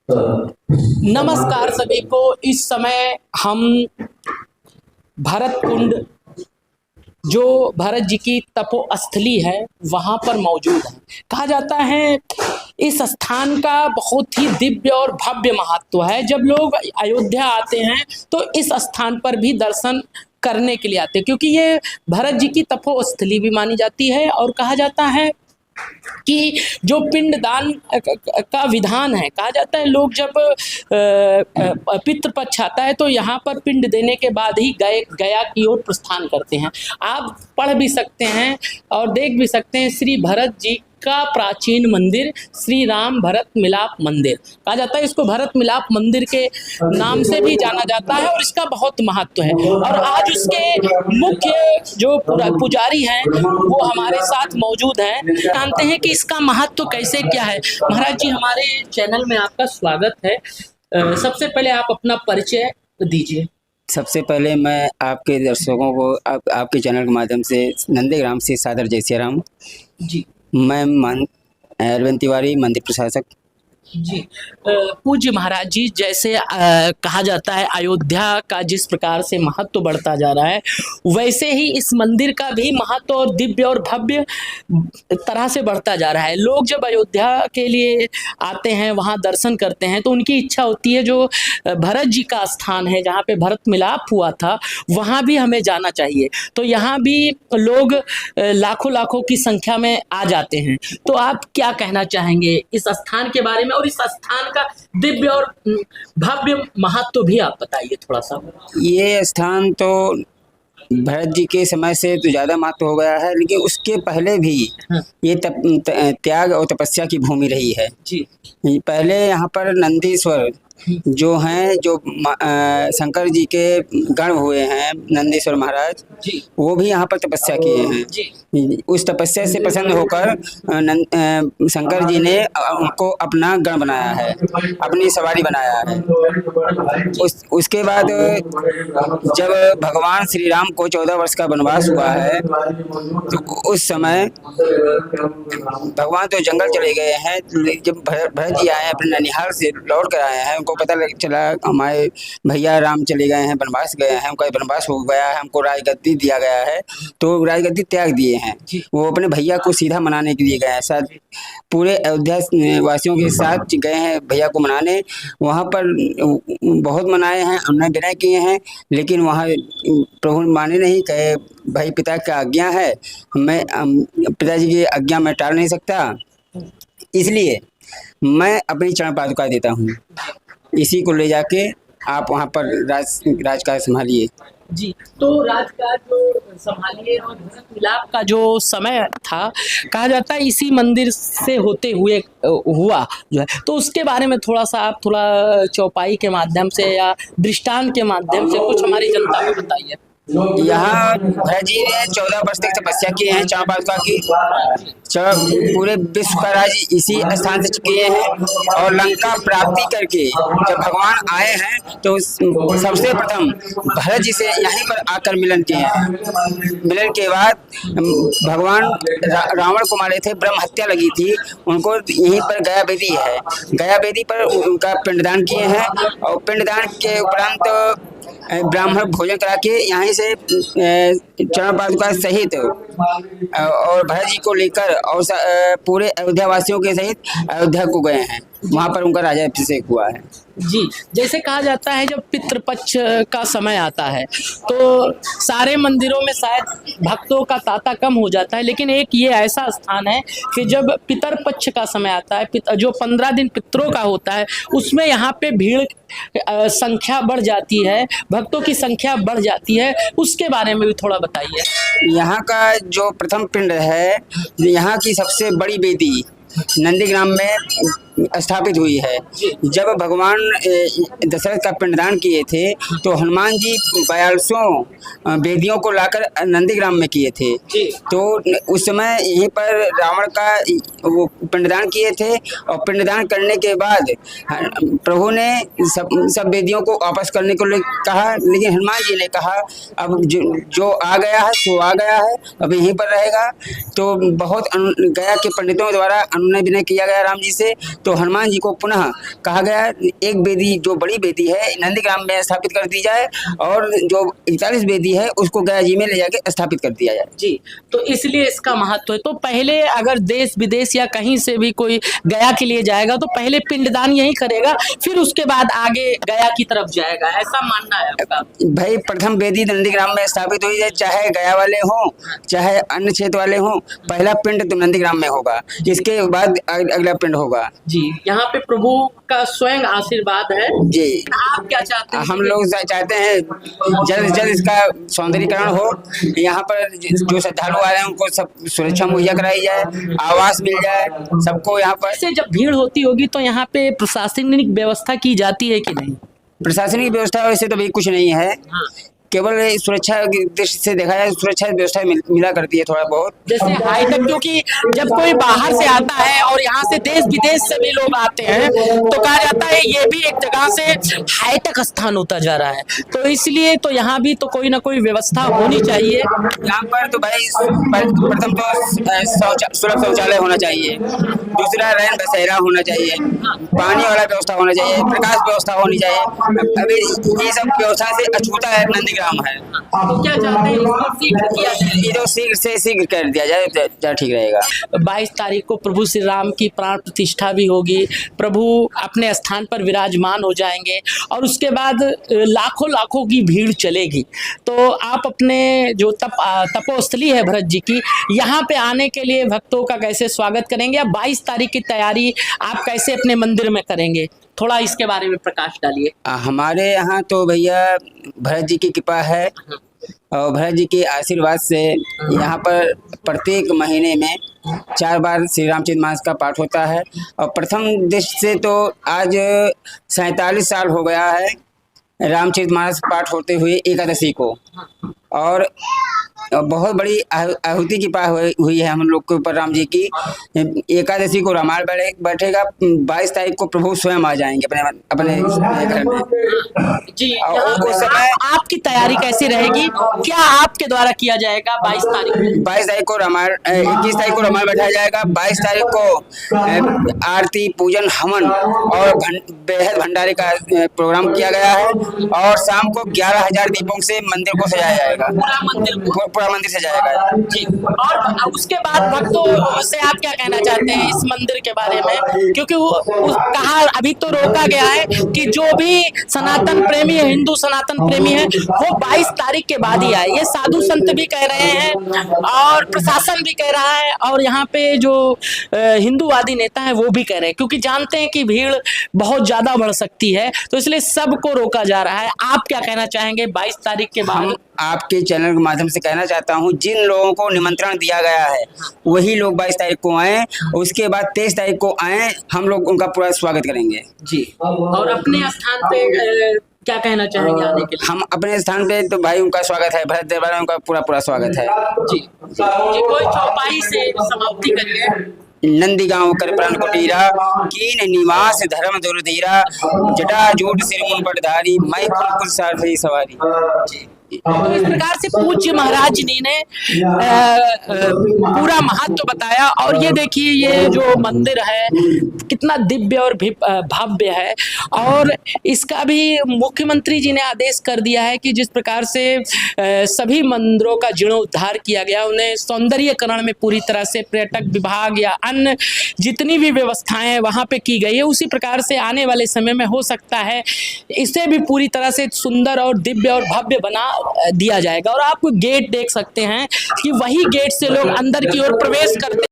नमस्कार सभी को। इस समय हम भरत कुंड, जो भरत जी की तपोस्थली है, वहां पर मौजूद है। कहा जाता है इस स्थान का बहुत ही दिव्य और भव्य महत्व है। जब लोग अयोध्या आते हैं तो इस स्थान पर भी दर्शन करने के लिए आते हैं, क्योंकि ये भरत जी की तपोस्थली भी मानी जाती है। और कहा जाता है कि जो पिंडदान का विधान है, कहा जाता है लोग जब पितृपक्ष आता है तो यहाँ पर पिंड देने के बाद ही गया की ओर प्रस्थान करते हैं। आप पढ़ भी सकते हैं और देख भी सकते हैं, श्री भरत जी का प्राचीन मंदिर, श्री राम भरत मिलाप मंदिर कहा जाता है। इसको भरत मिलाप मंदिर के नाम से भी जाना जाता है और इसका बहुत महत्व है। और आज उसके मुख्य जो पुजारी हैं वो हमारे साथ मौजूद हैं। जानते हैं कि इसका महत्व कैसे क्या है। महाराज जी, हमारे चैनल में आपका स्वागत है। सबसे पहले आप अपना परिचय दीजिए। सबसे पहले मैं आपके दर्शकों को आपके चैनल के माध्यम से नंदीग्राम से सादर जय श्री राम जी। मैं अरविंद तिवारी, मंदिर प्रशासक जी। पूज्य महाराज जी, जैसे कहा जाता है अयोध्या का जिस प्रकार से महत्व बढ़ता जा रहा है, वैसे ही इस मंदिर का भी महत्व और दिव्य और भव्य तरह से बढ़ता जा रहा है। लोग जब अयोध्या के लिए आते हैं, वहाँ दर्शन करते हैं, तो उनकी इच्छा होती है जो भरत जी का स्थान है, जहाँ पे भरत मिलाप हुआ था, वहाँ भी हमें जाना चाहिए। तो यहाँ भी लोग लाखों लाखों की संख्या में आ जाते हैं। तो आप क्या कहना चाहेंगे इस स्थान के बारे में, और इस स्थान का दिव्य और भव्य महत्व भी आप बताइए थोड़ा सा। ये स्थान तो भरत जी के समय से तो ज़्यादा महत्व हो गया है, लेकिन उसके पहले भी ये त्याग और तपस्या की भूमि रही है जी। पहले यहाँ पर नंदीश्वर जो हैं, जो शंकर जी के गण हुए हैं, नंदीश्वर महाराज जी, वो भी यहाँ पर तपस्या किए हैं जी। उस तपस्या से प्रसन्न होकर शंकर जी ने उनको अपना गण बनाया है, अपनी सवारी बनाया है। उसके बाद जब भगवान श्री राम को 14 वर्ष का वनवास हुआ है, तो उस समय भगवान तो जंगल चले गए हैं। जब भरत जी आए अपने ननिहाल से लौट कर आए हैं, उनको पता चला हमारे भैया राम चले गए हैं, वनवास गए हैं, उनका वनवास हो गया है, हमको राजगद्दी दिया गया है, तो राजगद्दी त्याग दिए हैं। वो अपने भैया को सीधा मनाने के लिए गए हैं, साथ पूरे अयोध्या वासियों के साथ गए हैं भैया को मनाने। वहाँ पर बहुत मनाए हैं, हमने विनय किए हैं, लेकिन वहाँ प्रभु माने नहीं, कहे भाई पिता की आज्ञा है, मैं पिताजी की आज्ञा में टाल नहीं सकता, इसलिए मैं अपनी चरण पादुका देता हूँ। इसी को ले जाके आप वहाँ पर राजकाज संभालिए। जी, तो राजकाज जो संभालिए। और भरत मिलाप का जो समय था, कहा जाता है इसी मंदिर से होते हुए हुआ जो है, तो उसके बारे में थोड़ा सा आप थोड़ा चौपाई के माध्यम से या दृष्टांत के माध्यम से कुछ हमारी जनता को बताइए। यहाँ भरत जी ने 14 वर्ष तक तपस्या की है, चरण पादुका की, पूरे विश्व का राज इसी स्थान से किए हैं। और लंका प्राप्ति करके जब भगवान आए हैं तो सबसे प्रथम भरत जी से यहीं पर आकर मिलन किए हैं। मिलन के बाद भगवान रावण को मारे थे, ब्रह्म हत्या लगी थी, उनको यहीं पर गया बेदी है, गया बेदी पर उनका पिंडदान किए हैं। और पिंडदान के उपरांत ब्राह्मण भोजन करा के यहाँ से चरण पादुका सहित और भरत जी को लेकर और पूरे अयोध्या वासियों के सहित अयोध्या को गए हैं। वहाँ पर उनका राजा अभिषेक हुआ है। जी, जैसे कहा जाता है जब पितृपक्ष का समय आता है तो सारे मंदिरों में शायद भक्तों का तांता कम हो जाता है, लेकिन एक ये ऐसा स्थान है कि जब पितरपक्ष का समय आता है, जो 15 दिन पितरों का होता है, उसमें यहाँ पे भीड़ संख्या बढ़ जाती है, भक्तों की संख्या बढ़ जाती है। उसके बारे में भी थोड़ा बताइए। यहाँ का जो प्रथम पिंड है, यहाँ की सबसे बड़ी बेदी नंदीग्राम में स्थापित हुई है। जब भगवान दशरथ का पिंडदान किए थे तो हनुमान जी 42 वेदियों को लाकर नंदीग्राम में किए थे। तो उस समय यहीं पर रावण का वो पिंडदान किए थे, और पिंडदान करने के बाद प्रभु ने सब वेदियों को वापस करने को कहा, लेकिन हनुमान जी ने कहा अब जो आ गया है सो आ गया है, अब यहीं पर रहेगा। तो बहुत गया के पंडितों द्वारा अनुनय विनय किया गया राम जी से, तो हनुमान जी को पुनः कहा गया एक वेदी जो बड़ी वेदी है नंदीग्राम में स्थापित कर दी जाए और जो 41 वेदी है उसको गया जी में ले जाके स्थापित कर दिया जाए। जी, तो इसलिए इसका महत्व है। तो पहले अगर देश विदेश या कहीं से भी कोई गया के लिए जाएगा तो पहले पिंडदान यही करेगा, फिर उसके बाद आगे गया की तरफ जाएगा, ऐसा मानना है आपका? भाई प्रथम वेदी नंदीग्राम में स्थापित हुई है, चाहे गया वाले हों चाहे अन्य क्षेत्र वाले हों, पहला पिंड तो नंदीग्राम में होगा, इसके बाद अगला पिंड होगा। जी, यहाँ पे प्रभु का स्वयं आशीर्वाद है जी, आप क्या चाहते हैं? हम लोग चाहते हैं जल्द से जल्द इसका सौंदर्यीकरण हो, यहाँ पर जो श्रद्धालु आ रहे हैं उनको सब सुरक्षा मुहैया कराई जाए, आवास मिल जाए सबको। यहाँ पर से जब भीड़ होती होगी तो यहाँ पे प्रशासनिक व्यवस्था की जाती है कि नहीं? प्रशासनिक व्यवस्था वैसे तो भाई कुछ नहीं है, केवल सुरक्षा की दृष्टि से देखा जाए सुरक्षा व्यवस्था मिला करती है थोड़ा बहुत, जैसे हाईटेक, क्योंकि जब कोई बाहर से आता है और यहाँ से देश विदेश से भी लोग आते हैं तो कहा जाता है ये भी एक जगह से हाईटेक स्थान होता जा रहा है, तो इसलिए तो यहाँ भी तो कोई ना कोई व्यवस्था होनी चाहिए। यहाँ पर तो भाई प्रथम तो सुलभ शौचालय होना चाहिए, दूसरा रैन बसेरा होना चाहिए, पानी वाला व्यवस्था होना चाहिए, प्रकाश व्यवस्था होनी चाहिए। अभी ये सब व्यवस्था से अछूता है नंदीग्राम है, तो क्या चाहते हैं इसको शीघ्र किया जाए? ये जो शीघ्र से शीघ्र कर दिया जाए तो ठीक रहेगा। 22 तारीख को प्रभु श्री राम की प्राण प्रतिष्ठा भी होगी, प्रभु अपने स्थान पर विराजमान हो जाएंगे और उसके बाद लाखों लाखों की भीड़ चलेगी। तो आप अपने जो तपोस्थली है भरत जी की, यहाँ पे आने के लिए भक्तों का कैसे स्वागत करेंगे? 22 तारीख की तैयारी आप कैसे अपने मंदिर में करेंगे? थोड़ा इसके बारे में प्रकाश डालिए। हमारे यहाँ तो भैया भरत जी की कृपा है और भरत जी के आशीर्वाद से यहाँ पर प्रत्येक महीने में 4 बार श्री रामचरितमानस का पाठ होता है और प्रथम दृष्टि से तो आज 47 साल हो गया है रामचरितमानस पाठ होते हुए एकादशी को, और बहुत बड़ी आहुति की कृपा हुई है हम लोग के ऊपर राम जी की। एकादशी को रामायण बैठेगा, 22 तारीख को प्रभु स्वयं आ जाएंगे अपने घर में। जी, उस समय आपकी तैयारी कैसी रहेगी? क्या आपके द्वारा किया जाएगा 22 तारीख को? 22 तारीख को रामायण, 21 तारीख को रामायण बैठाया जाएगा, 22 तारीख को आरती पूजन हवन और बेहद भंडारे का प्रोग्राम किया गया है और शाम को 11,000 दीपों से मंदिर को सजाया जाएगा, पूरा मंदिर सजाएगा। जी, और उसके बाद भक्तों से आप क्या कहना चाहते हैं इस मंदिर के बारे में? क्योंकि कहा अभी तो रोका गया है कि जो भी सनातन प्रेमी है, हिंदू सनातन प्रेमी है, वो 22 तारीख के बाद ही आए। ये साधु संत भी कह रहे हैं और प्रशासन भी कह रहा है और यहाँ पे जो हिंदूवादी नेता है वो भी कह रहे हैं, क्योंकि जानते हैं कि भीड़ बहुत ज्यादा बढ़ सकती है, तो इसलिए सबको रोका जा रहा है। आप क्या कहना चाहेंगे 22 तारीख के बाद? आपके चैनल के माध्यम से कहना चाहता हूं, जिन लोगों को निमंत्रण दिया गया है वही लोग 22 तारीख को आए, उसके बाद 23 तारीख को आए, हम लोग उनका पूरा स्वागत करेंगे। जी, और अपने स्थान पे क्या कहना चाहेंगे आने के लिए? हम अपने स्थान पे तो भाई उनका स्वागत है, भरत दरबार में उनका पूरा स्वागत है। जी, कोई चौपाई से समाप्ति करिए। नंदीगांव कर प्राण कुटीरा, कीन निवास धर्म दुर्धीरा, जटा जूट सिर मुन पटधारी, मैं कुल सारथी सवारी। तो इस प्रकार से पूज्य महाराज जी ने पूरा महत्व बताया और ये देखिए ये जो मंदिर है कितना दिव्य और भव्य है, और इसका भी मुख्यमंत्री जी ने आदेश कर दिया है कि जिस प्रकार से सभी मंदिरों का जीर्णोद्धार किया गया, उन्हें सौंदर्यीकरण में पूरी तरह से पर्यटक विभाग या अन्य जितनी भी व्यवस्थाएं वहां पे की गई है, उसी प्रकार से आने वाले समय में हो सकता है इसे भी पूरी तरह से सुंदर और दिव्य और भव्य बना दिया जाएगा। और आप गेट देख सकते हैं कि वही गेट से लोग अंदर की ओर प्रवेश करते